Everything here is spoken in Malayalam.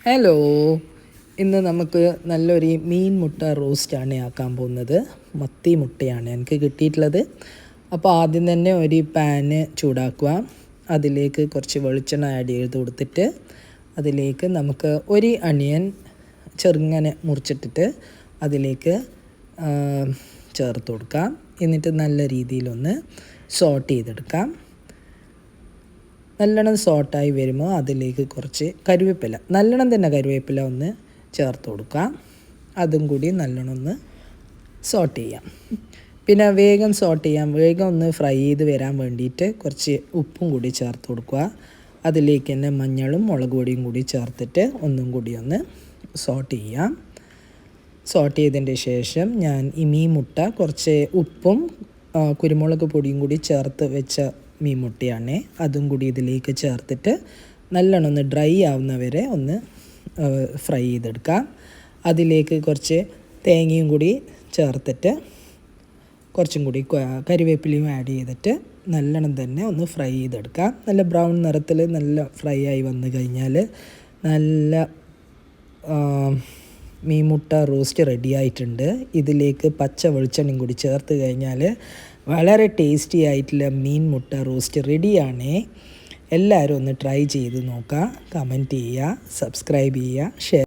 ഹലോ, ഇന്ന് നമുക്ക് നല്ലൊരു മീൻ മുട്ട റോസ്റ്റാണ് ആക്കാൻ പോകുന്നത്. മത്തി മുട്ടയാണ് എനിക്ക് കിട്ടിയിട്ടുള്ളത്. അപ്പോൾ ആദ്യം തന്നെ ഒരു പാന് ചൂടാക്കുക. അതിലേക്ക് കുറച്ച് വെളിച്ചെണ്ണ ആഡ് ചെയ്ത് കൊടുത്തിട്ട് അതിലേക്ക് നമുക്ക് ഒരു അണിയൻ ചെറുങ്ങനെ മുറിച്ചിട്ടിട്ട് അതിലേക്ക് ചേർത്ത് കൊടുക്കാം. എന്നിട്ട് നല്ല രീതിയിലൊന്ന് സോട്ട് ചെയ്തെടുക്കാം. നല്ലോണം സോട്ടായി വരുമ്പോൾ അതിലേക്ക് കുറച്ച് കറിവേപ്പില, നല്ലോണം തന്നെ കറിവേപ്പില ഒന്ന് ചേർത്ത് കൊടുക്കാം. അതും കൂടി നല്ലോണം ഒന്ന് സോട്ട് ചെയ്യാം. പിന്നെ വേഗം സോട്ട് ചെയ്യാം, വേഗം ഒന്ന് ഫ്രൈ ചെയ്ത് വരാൻ വേണ്ടിയിട്ട് കുറച്ച് ഉപ്പും കൂടി ചേർത്ത് കൊടുക്കുക. അതിലേക്ക് തന്നെ മഞ്ഞളും മുളക് പൊടിയും കൂടി ചേർത്തിട്ട് ഒന്നും കൂടി ഒന്ന് സോട്ട് ചെയ്യാം. സോട്ട് ചെയ്തതിൻ്റെ ശേഷം ഞാൻ ഈ മീൻ മുട്ട കുറച്ച് ഉപ്പും കുരുമുളക് പൊടിയും കൂടി ചേർത്ത് വെച്ച മീൻ മുട്ടയാണ്, അതും കൂടി ഇതിലേക്ക് ചേർത്തിട്ട് നല്ലോണം ഒന്ന് ഡ്രൈ ആവുന്നവരെ ഒന്ന് ഫ്രൈ ചെയ്തെടുക്കാം. അതിലേക്ക് കുറച്ച് തേങ്ങയും കൂടി ചേർത്തിട്ട് കുറച്ചും കൂടി കറിവേപ്പിലയും ആഡ് ചെയ്തിട്ട് നല്ലോണം തന്നെ ഒന്ന് ഫ്രൈ ചെയ്തെടുക്കാം. നല്ല ബ്രൗൺ നിറത്തിൽ നല്ല ഫ്രൈ ആയി വന്നു കഴിഞ്ഞാൽ നല്ല മീൻ മുട്ട റോസ്റ്റ് റെഡി ആയിട്ടുണ്ട്. ഇതിലേക്ക് പച്ച വെളിച്ചെണ്ണയും കൂടി ചേർത്ത് കഴിഞ്ഞാൽ വളരെ ടേസ്റ്റി ആയിട്ടുള്ള മീൻ മുട്ട റോസ്റ്റ് റെഡിയാണ്. എല്ലാവരും ഒന്ന് ട്രൈ ചെയ്ത് നോക്കുക, കമൻറ്റ് ചെയ്യുക, സബ്സ്ക്രൈബ് ചെയ്യുക, ഷെയർ